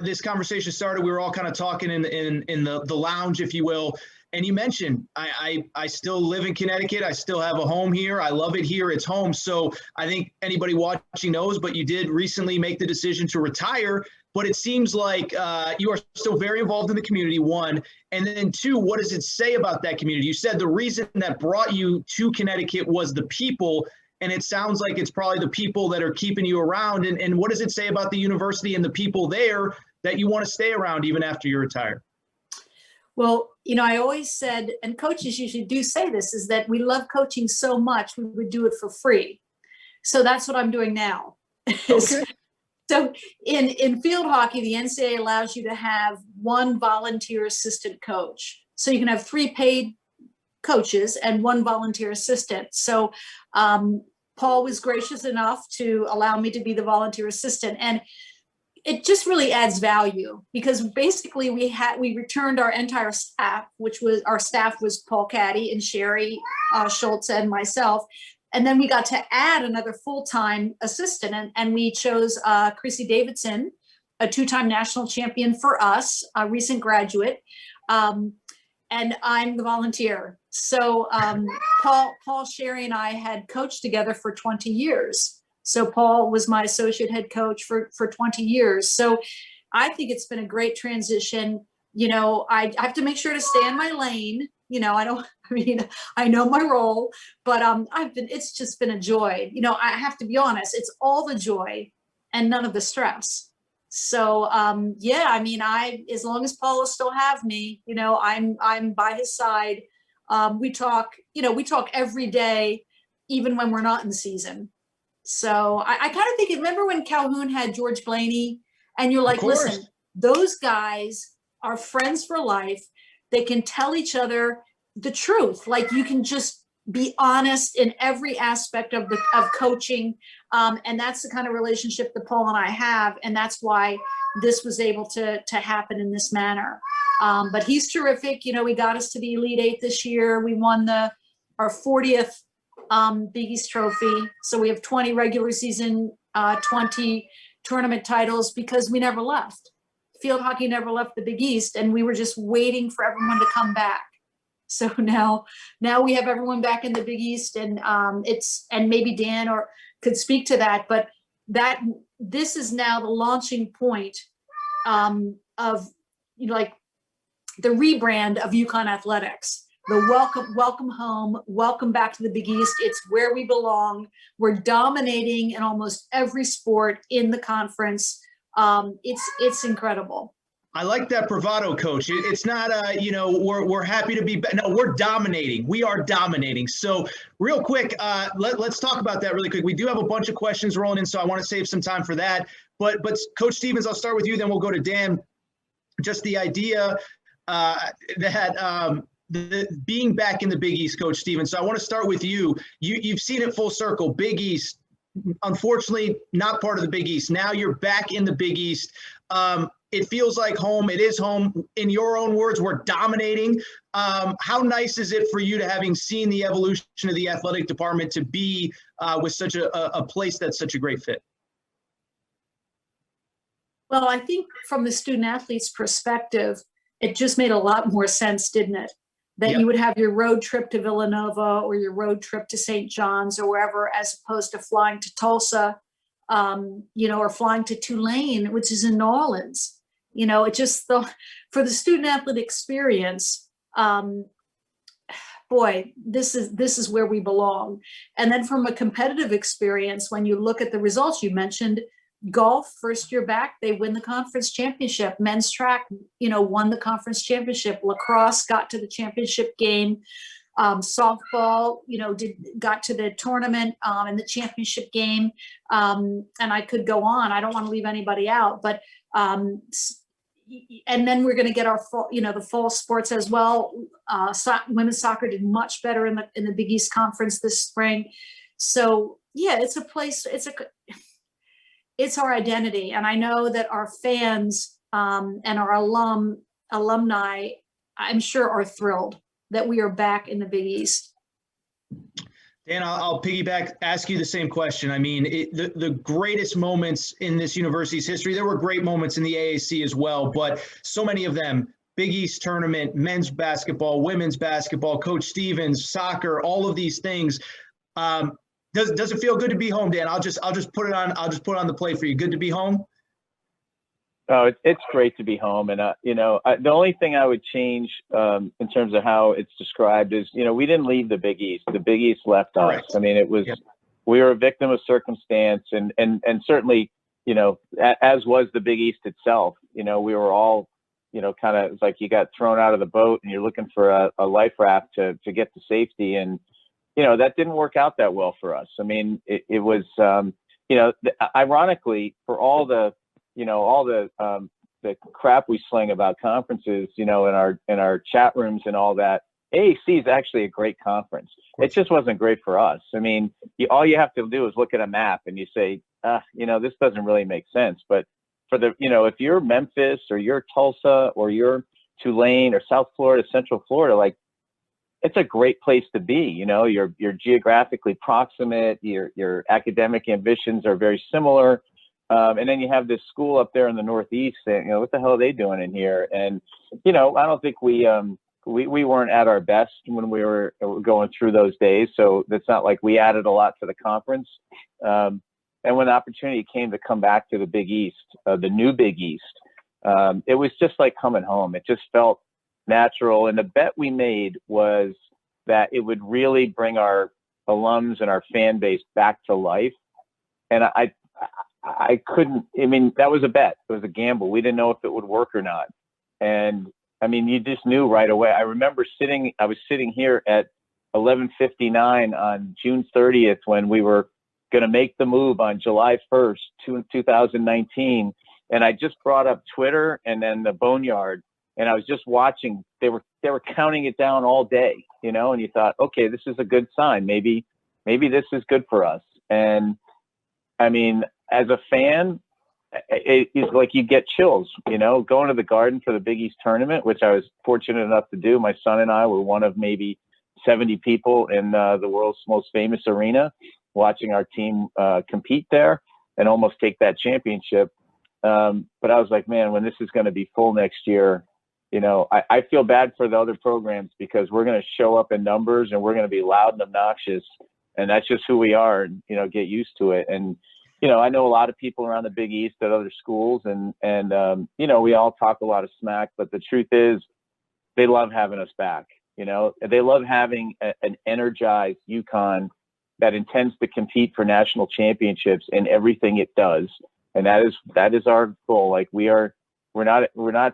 this conversation started, we were all kind of talking in the lounge, if you will. And you mentioned, I still live in Connecticut. I still have a home here. I love it here. It's home. So I think anybody watching knows, but you did recently make the decision to retire. But it seems like you are still very involved in the community, one. And then two, what does it say about that community? You said the reason that brought you to Connecticut was the people. And it sounds like it's probably the people that are keeping you around. And what does it say about the university and the people there that you want to stay around even after you retire? Well, I always said, and coaches usually do say this, is that we love coaching so much, we would do it for free. So that's what I'm doing now. Okay. So in field hockey, the NCAA allows you to have 1 volunteer assistant coach. So you can have 3 paid coaches and 1 volunteer assistant. So Paul was gracious enough to allow me to be the volunteer assistant. And it just really adds value, because basically we returned our entire staff, our staff was Paul Caddy and Sherry Schultz and myself. And then we got to add another full-time assistant, and we chose Chrissy Davidson, a 2-time national champion for us, a recent graduate, and I'm the volunteer. So Paul, Sherry, and I had coached together for 20 years. So Paul was my associate head coach for 20 years. So I think it's been a great transition. I have to make sure to stay in my lane. I know my role, but it's just been a joy. I have to be honest, it's all the joy and none of the stress. So as long as Paul will still have me, I'm by his side. We talk every day, even when we're not in season. So I kind of think, remember when Calhoun had George Blaney, and you're like, listen, those guys are friends for life. They can tell each other the truth. Like, you can just be honest in every aspect of coaching. And that's the kind of relationship that Paul and I have. And that's why this was able to happen in this manner. But he's terrific. We got us to the Elite Eight this year. We won our 40th Big East Trophy. So we have 20 regular season, 20 tournament titles because we never left. Field hockey never left the Big East, and we were just waiting for everyone to come back. So now we have everyone back in the Big East, and and maybe Dan could speak to that, but this is now the launching point of like the rebrand of UConn athletics. The welcome home, welcome back to the Big East. It's where we belong. We're dominating in almost every sport in the conference. It's incredible. I like that bravado, Coach. It's not, we're happy to be. No, we're dominating. We are dominating. So, real quick, let's talk about that really quick. We do have a bunch of questions rolling in, so I want to save some time for that. But Coach Stevens, I'll start with you, then we'll go to Dan. Just the idea that being back in the Big East, Coach Stevens. So I want to start with you. You've seen it full circle. Big East, unfortunately, not part of the Big East. Now you're back in the Big East. It feels like home. It is home. In your own words, we're dominating. How nice is it for you to, having seen the evolution of the athletic department, to be with such a place that's such a great fit? Well, I think from the student athlete's perspective, it just made a lot more sense, didn't it? That Yep. You would have your road trip to Villanova or your road trip to St. John's or wherever, as opposed to flying to Tulsa, or flying to Tulane, which is in New Orleans. It just, for the student athlete experience, boy, this is where we belong. And then from a competitive experience, when you look at the results you mentioned, golf, first year back, they win the conference championship. Men's track, won the conference championship. Lacrosse got to the championship game. Softball, got to the tournament and the championship game. And I could go on. I don't want to leave anybody out, but and then we're going to get our fall, the fall sports as well. Women's soccer did much better in the Big East Conference this spring. So yeah, it's a place. It's our identity, and I know that our fans and our alumni, I'm sure, are thrilled that we are back in the Big East. Dan, I'll piggyback, ask you the same question. I mean, the greatest moments in this university's history, there were great moments in the AAC as well, but so many of them, Big East tournament, men's basketball, women's basketball, Coach Stevens, soccer, all of these things. Does it feel good to be home, Dan? I'll just put it on the plate for you. Good to be home? Oh, it's great to be home. And, the only thing I would change in terms of how it's described is, we didn't leave the Big East. The Big East left us. I mean, it was, we were a victim of circumstance, and certainly, as was the Big East itself. We were all, kind of, it's like you got thrown out of the boat and you're looking for a life raft to get to safety. And, that didn't work out that well for us. I mean, it was, ironically, for all the crap we sling about conferences, in our chat rooms and all that, AAC is actually a great conference. It just wasn't great for us. I mean, all you have to do is look at a map and you say, this doesn't really make sense. But for if you're Memphis or you're Tulsa or you're Tulane or South Florida, Central Florida, like, it's a great place to be. You're geographically proximate. Your academic ambitions are very similar. And then you have this school up there in the Northeast saying, what the hell are they doing in here? And, I don't think we weren't at our best when we were going through those days. So it's not like we added a lot to the conference. And when the opportunity came to come back to the Big East, the new Big East, it was just like coming home. It just felt natural. And the bet we made was that it would really bring our alums and our fan base back to life. And I couldn't, that was a bet. It was a gamble. We didn't know if it would work or not. And you just knew right away. I remember I was sitting here at 11:59 on June 30th when we were going to make the move on July 1st, 2019. And I just brought up Twitter and then the Boneyard, and I was just watching. They were counting it down all day, and you thought, okay, this is a good sign. Maybe this is good for us. And as a fan, it's like you get chills, going to the Garden for the Big East tournament, which I was fortunate enough to do. My son and I were one of maybe 70 people in the world's most famous arena watching our team compete there. and almost take that championship. But I was like, man, when this is going to be full next year, you know, I feel bad for the other programs because we're going to show up in numbers and we're going to be loud and obnoxious, and that's just who we are. And, you know, get used to it. And, you know, I know a lot of people around the Big East at other schools, and you know, we all talk a lot of smack, but the truth is they love having us back. You know, they love having an energized UConn that intends to compete for national championships in everything it does. And that is our goal. Like we're not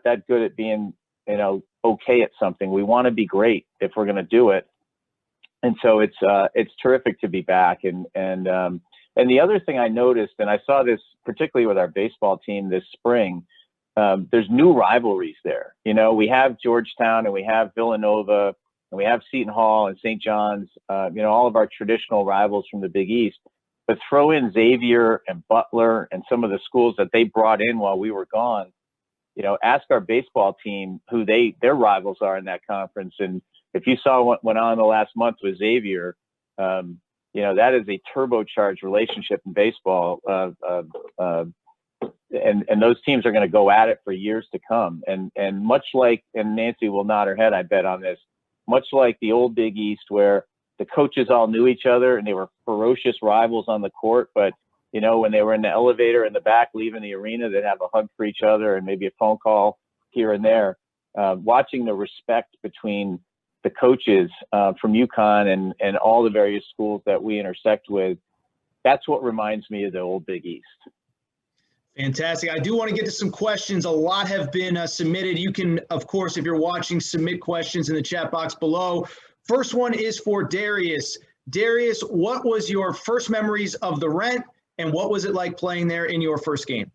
that good at being, you know, okay at something. We want to be great if we're going to do it. And so it's terrific to be back. And the other thing I noticed, and I saw this particularly with our baseball team this spring, there's new rivalries there. You know, we have Georgetown and we have Villanova and we have Seton Hall and St. John's, you know, all of our traditional rivals from the Big East. But throw in Xavier and Butler and some of the schools that they brought in while we were gone. You know, ask our baseball team who their rivals are in that conference. And if you saw what went on the last month with Xavier, you know, that is a turbocharged relationship in baseball. And those teams are going to go at it for years to come. And much like, and Nancy will nod her head, I bet on this, much like the old Big East where the coaches all knew each other and they were ferocious rivals on the court. But, you know, when they were in the elevator in the back, leaving the arena, they'd have a hug for each other and maybe a phone call here and there. Watching the respect between the coaches from UConn and all the various schools that we intersect with, that's what reminds me of the old Big East. Fantastic. I do want to get to some questions. A lot have been submitted. You can, of course, if you're watching, submit questions in the chat box below. First one is for Darius. Darius, what was your first memories of the Rent, and what was it like playing there in your first game?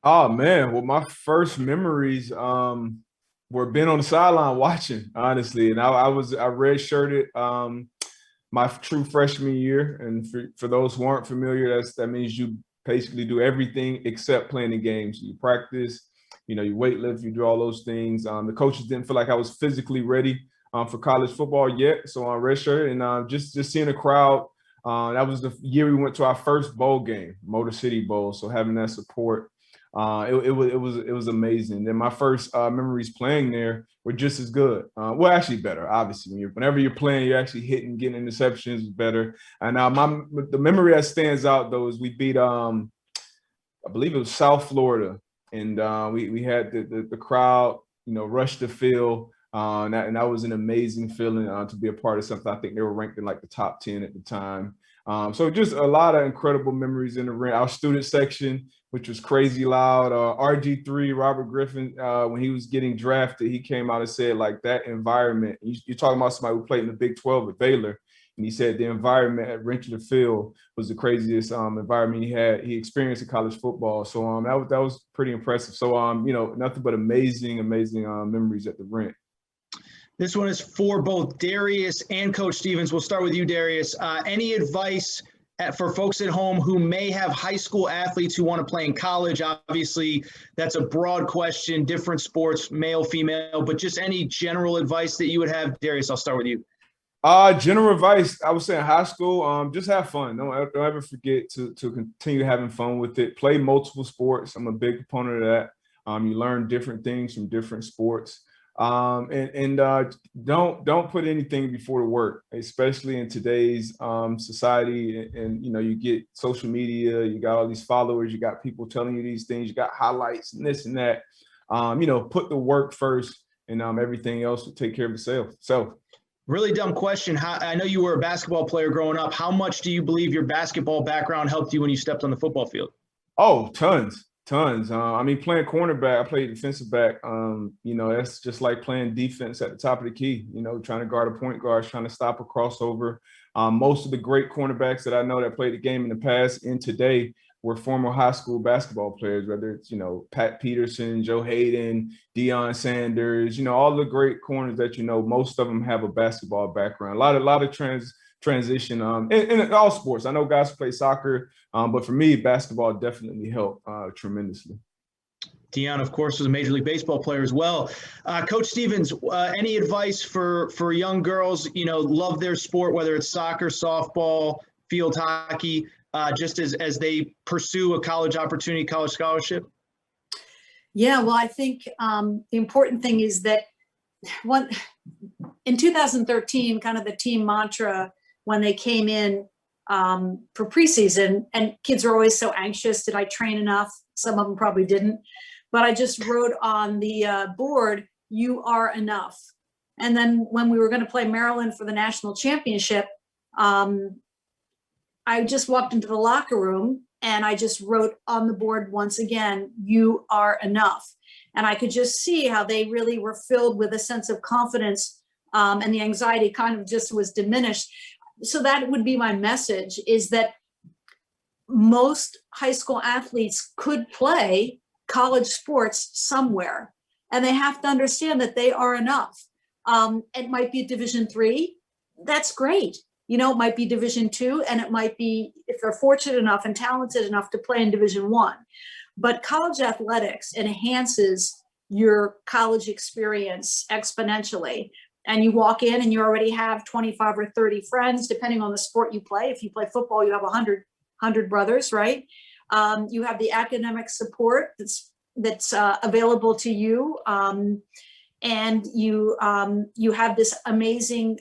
Oh man, well, my first memories were being on the sideline watching, honestly. And I redshirted my true freshman year. And for those who aren't familiar, that means you basically do everything except playing the games. You practice, you know, you weight lift, you do all those things. The coaches didn't feel like I was physically ready for college football yet, so I redshirted, and just seeing the crowd. That was the year we went to our first bowl game, Motor City Bowl. So having that support, it was amazing. Then my first memories playing there were just as good. Well, actually better. Obviously, whenever you're playing, you're actually hitting, getting interceptions is better. And the memory that stands out though is we beat I believe it was South Florida, and we had the crowd, you know, rush the field. And that was an amazing feeling to be a part of something. I think they were ranked in like the top 10 at the time. So just a lot of incredible memories in the Rent. Our student section, which was crazy loud. RG3, Robert Griffin, when he was getting drafted, he came out and said like that environment. You're talking about somebody who played in the Big 12 at Baylor. And he said the environment at Rensselaer Field was the craziest environment he experienced in college football. So that was pretty impressive. So, you know, nothing but amazing memories at the Rent. This one is for both Darius and Coach Stevens. We'll start with you, Darius. Any advice for folks at home who may have high school athletes who want to play in college? Obviously, that's a broad question, different sports, male, female, but just any general advice that you would have. Darius, I'll start with you. General advice, I would say in high school, just have fun. Don't ever forget to continue having fun with it. Play multiple sports. I'm a big proponent of that. You learn different things from different sports. Don't put anything before the work, especially in today's society. And you know, you get social media, you got all these followers, you got people telling you these things, you got highlights and this and that. You know, put the work first, and everything else will take care of itself. So, really dumb question. I know you were a basketball player growing up. How much do you believe your basketball background helped you when you stepped on the football field? Oh, tons. I mean, playing cornerback, I played defensive back. You know, that's just like playing defense at the top of the key, you know, trying to guard a point guard, trying to stop a crossover. Most of the great cornerbacks that I know that played the game in the past and today were former high school basketball players, whether it's, you know, Pat Peterson, Joe Hayden, Deion Sanders, you know, all the great corners that, you know, most of them have a basketball background. A lot of transition in all sports. I know guys play soccer, but for me, basketball definitely helped tremendously. Deion, of course, was a Major League Baseball player as well. Coach Stevens, any advice for young girls, you know, love their sport, whether it's soccer, softball, field hockey, just as they pursue a college opportunity, college scholarship? Yeah, well, I think the important thing is that in 2013, kind of the team mantra when they came in for preseason, and kids are always so anxious, did I train enough? Some of them probably didn't, but I just wrote on the board, you are enough. And then when we were going to play Maryland for the national championship, I just walked into the locker room and I just wrote on the board once again, you are enough. And I could just see how they really were filled with a sense of confidence, and the anxiety kind of just was diminished. So that would be my message, is that most high school athletes could play college sports somewhere, and they have to understand that they are enough. It might be Division III. That's great. You know, it might be Division II, and it might be, if they're fortunate enough and talented enough to play in Division I. But college athletics enhances your college experience exponentially. And you walk in and you already have 25 or 30 friends, depending on the sport you play. If you play football, you have 100 brothers, right? You have the academic support that's available to you. And you have this amazing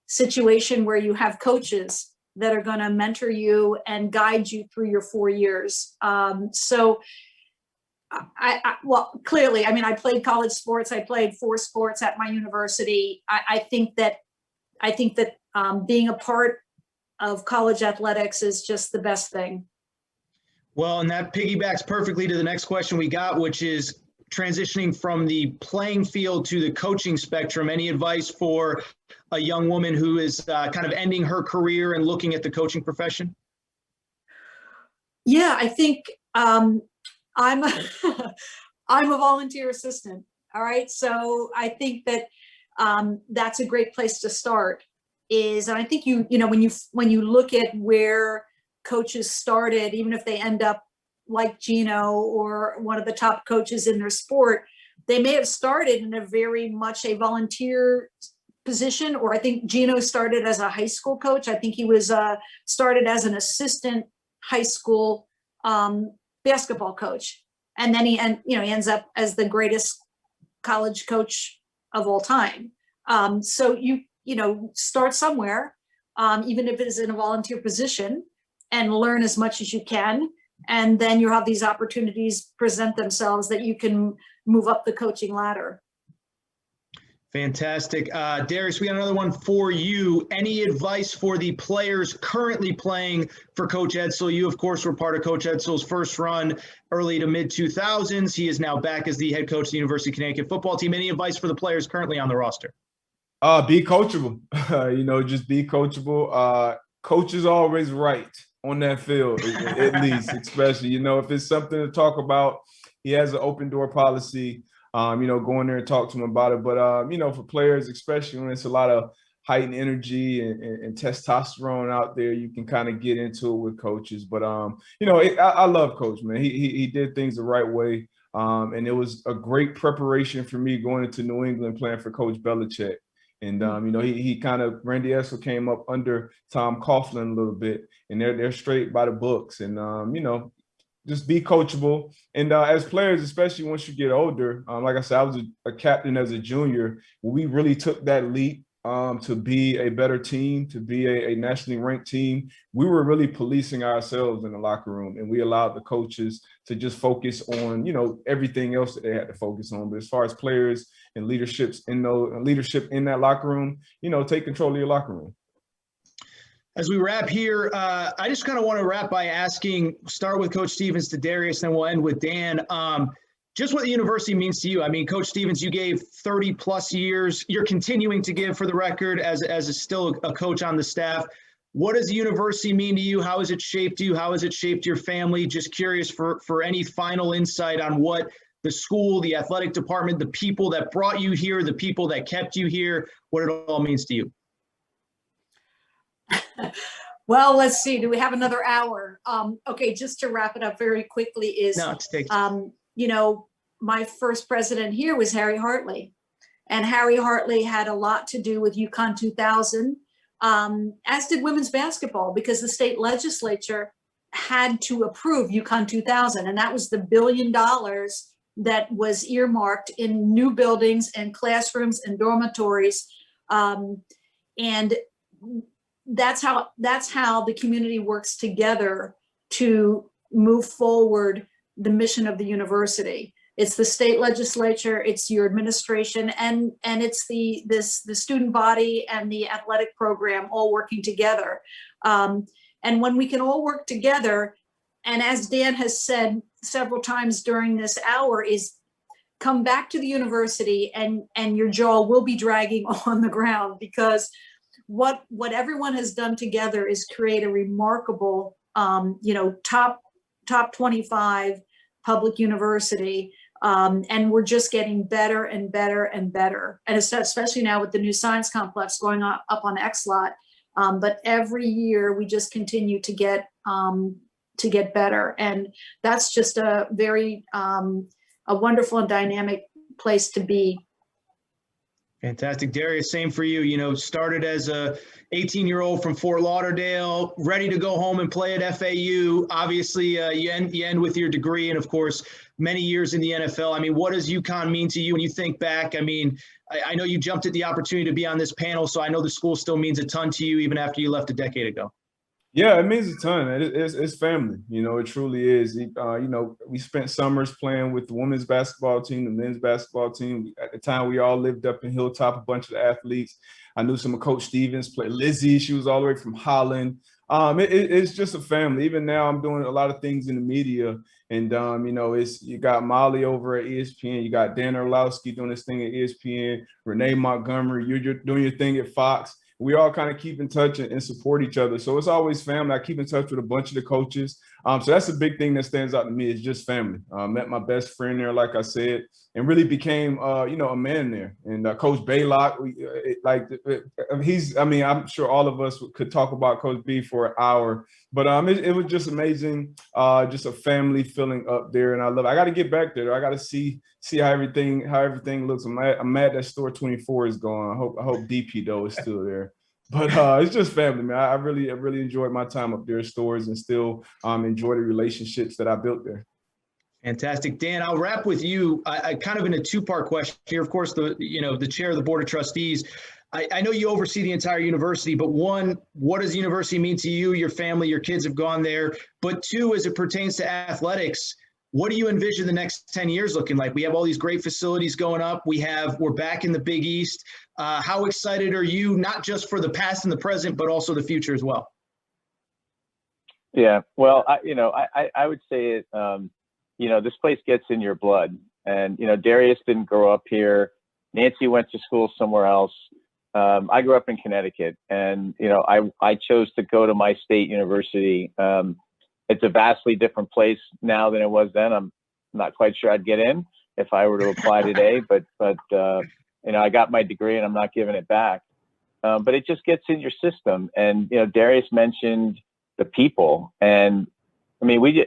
situation where you have coaches that are going to mentor you and guide you through your 4 years. So well, clearly, I mean, I played college sports. I played 4 sports at my university. I think that being a part of college athletics is just the best thing. Well, and that piggybacks perfectly to the next question we got, which is transitioning from the playing field to the coaching spectrum. Any advice for a young woman who is kind of ending her career and looking at the coaching profession? Yeah, I think I'm a volunteer assistant. All right. So I think that that's a great place to start. And I think you know, when you look at where coaches started, even if they end up like Gino or one of the top coaches in their sport, they may have started in a very much a volunteer position. Or I think Gino started as a high school coach. I think he was started as an assistant high school basketball coach, and then he ends up as the greatest college coach of all time. So you start somewhere, even if it is in a volunteer position, and learn as much as you can. And then you have these opportunities present themselves that you can move up the coaching ladder. Fantastic. Darius, we got another one for you. Any advice for the players currently playing for Coach Edsall? You, of course, were part of Coach Edsall's first run early to mid-2000s. He is now back as the head coach of the University of Connecticut football team. Any advice for the players currently on the roster? Be coachable. Just be coachable. Coach is always right on that field, at least, especially, if it's something to talk about, he has an open door policy, go in there and talk to him about it. But, for players, especially when it's a lot of heightened energy and testosterone out there, you can kind of get into it with coaches. But, I love Coach, man. He did things the right way. And it was a great preparation for me going into New England playing for Coach Belichick. And, he kind of, Randy Edsall came up under Tom Coughlin a little bit, and they're straight by the books. And, just be coachable. And as players, especially once you get older, like I said, I was a captain as a junior. We really took that leap to be a better team, to be a nationally ranked team. We were really policing ourselves in the locker room, and we allowed the coaches to just focus on, everything else that they had to focus on. But as far as players and leadership in that locker room, take control of your locker room. As we wrap here, I just kind of want to wrap by asking, start with Coach Stevens to Darius, then we'll end with Dan. Just what the university means to you. I mean, Coach Stevens, you gave 30 plus years. You're continuing to give, for the record, as still a coach on the staff. What does the university mean to you? How has it shaped you? How has it shaped your family? Just curious for any final insight on what the school, the athletic department, the people that brought you here, the people that kept you here, what it all means to you. Well, let's see. Do we have another hour? Okay, just to wrap it up very quickly is, my first president here was Harry Hartley. And Harry Hartley had a lot to do with UConn 2000. as did women's basketball, because the state legislature had to approve UConn 2000, and that was the $1 billion that was earmarked in new buildings and classrooms and dormitories. And that's how the community works together to move forward the mission of the university. It's the state legislature, it's your administration, and it's the student body and the athletic program all working together. And when we can all work together, and as Dan has said several times during this hour, is come back to the university and your jaw will be dragging on the ground, because what everyone has done together is create a remarkable, top 25 public university. And we're just getting better and better and better. And especially now with the new science complex going up on X-Lot. But every year we just continue to get better. And that's just a very, a wonderful and dynamic place to be. Fantastic. Darius, same for you. Started as a 18-year-old from Fort Lauderdale, ready to go home and play at FAU. Obviously, you end with your degree and, of course, many years in the NFL. I mean, what does UConn mean to you when you think back? I mean, I know you jumped at the opportunity to be on this panel, so I know the school still means a ton to you even after you left a decade ago. Yeah, it means a ton. It's family. It truly is. We spent summers playing with the women's basketball team, the men's basketball team. At the time, we all lived up in Hilltop, a bunch of the athletes. I knew some of Coach Stevens, played Lizzie. She was all the way from Holland. It's just a family. Even now, I'm doing a lot of things in the media. And, you got Molly over at ESPN. You got Dan Orlowski doing this thing at ESPN. Renee Montgomery, you're doing your thing at Fox. We all kind of keep in touch and support each other. So it's always family. I keep in touch with a bunch of the coaches. So that's a big thing that stands out to me, is just family. Met my best friend there, like I said, and really became, a man there. And Coach Baylock, I'm sure all of us could talk about Coach B for an hour, but it was just amazing, just a family feeling up there. And I love it. I got to get back there. I got to see how everything looks. I'm mad that store 24 is gone. I hope DP though is still there. But it's just family, man. I really enjoyed my time up there at Stores, and still enjoy the relationships that I built there. Fantastic. Dan, I'll wrap with you. I kind of in a two-part question here. Of course, the chair of the Board of Trustees. I know you oversee the entire university, but one, what does the university mean to you, your family, your kids have gone there? But two, as it pertains to athletics, what do you envision the next 10 years looking like? We have all these great facilities going up. We're back in the Big East. How excited are you, not just for the past and the present, but also the future as well? Yeah, well, I would say it, this place gets in your blood. And, Darius didn't grow up here. Nancy went to school somewhere else. I grew up in Connecticut, and, I chose to go to my state university. It's a vastly different place now than it was then. I'm not quite sure I'd get in if I were to apply today, but I got my degree and I'm not giving it back. But it just gets in your system. And, Darius mentioned the people. And I mean,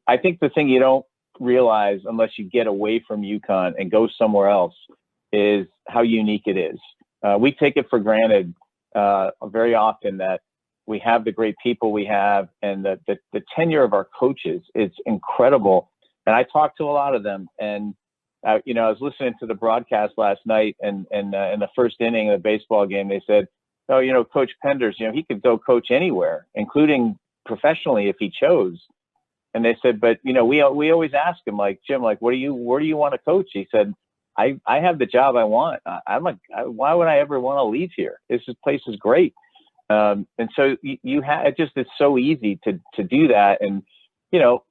I think the thing you don't realize unless you get away from UConn and go somewhere else is how unique it is. We take it for granted very often that we have the great people we have, and the tenure of our coaches is incredible. And I talked to a lot of them, and I was listening to the broadcast last night, and in the first inning of the baseball game, they said, "Oh, Coach Penders, he could go coach anywhere, including professionally if he chose." And they said, "But we always ask him, like, Jim, like, where do you want to coach?" He said, "I have the job I want. I'm like, why would I ever want to leave here? This place is great." And so it's so easy to do that. And,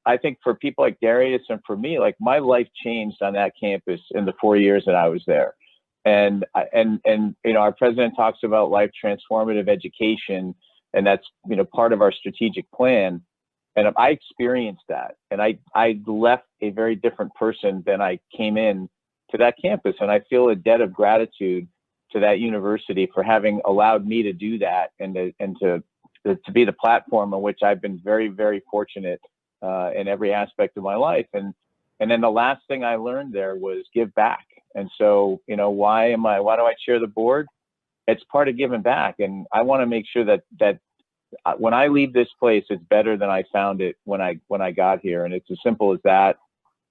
I think for people like Darius and for me, like, my life changed on that campus in the 4 years that I was there. And our president talks about life transformative education, and that's, part of our strategic plan. And I experienced that, and I left a very different person than I came in to that campus. And I feel a debt of gratitude to that university for having allowed me to do that, and to be the platform on which I've been very, very fortunate in every aspect of my life. And then the last thing I learned there was give back. And so, why do I chair the board? it's part of giving back. And I want to make sure that when I leave this place, it's better than I found it when I got here. And it's as simple as that.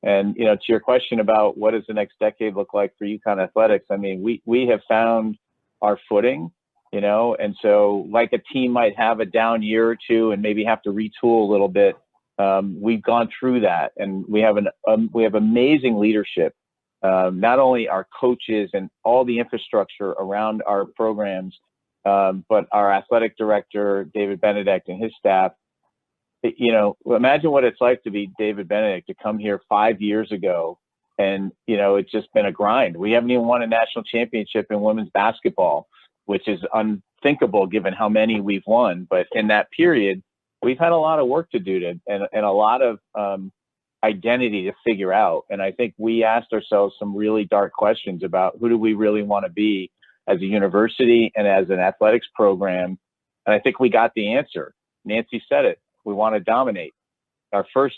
And, you know, to your question about what does the next decade look like for UConn athletics, I mean, we have found our footing, you know, and so like a team might have a down year or two and maybe have to retool a little bit. We've gone through that, and we have amazing leadership. Not only our coaches and all the infrastructure around our programs, but our athletic director, David Benedict, and his staff. You know, imagine what it's like to be David Benedict, to come here 5 years ago. And, you know, it's just been a grind. We haven't even won a national championship in women's basketball, which is unthinkable given how many we've won. But in that period, we've had a lot of work to do and a lot of identity to figure out. And I think we asked ourselves some really dark questions about who do we really want to be as a university and as an athletics program. And I think we got the answer. Nancy said it. We want to dominate. Our first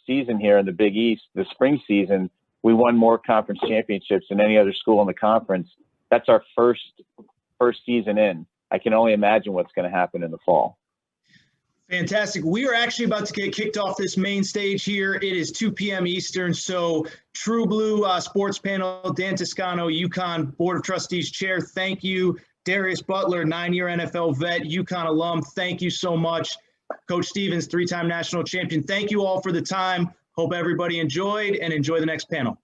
season here in the Big East, the spring season, we won more conference championships than any other school in the conference. That's our first season in. I can only imagine what's going to happen in the fall. Fantastic. We are actually about to get kicked off this main stage here. It is 2 p.m. Eastern. So True Blue Sports Panel, Dan Toscano, UConn Board of Trustees Chair. Thank you. Darius Butler, 9-year NFL vet, UConn alum. Thank you so much. Coach Stevens, 3-time national champion. Thank you all for the time. Hope everybody enjoyed, and enjoy the next panel.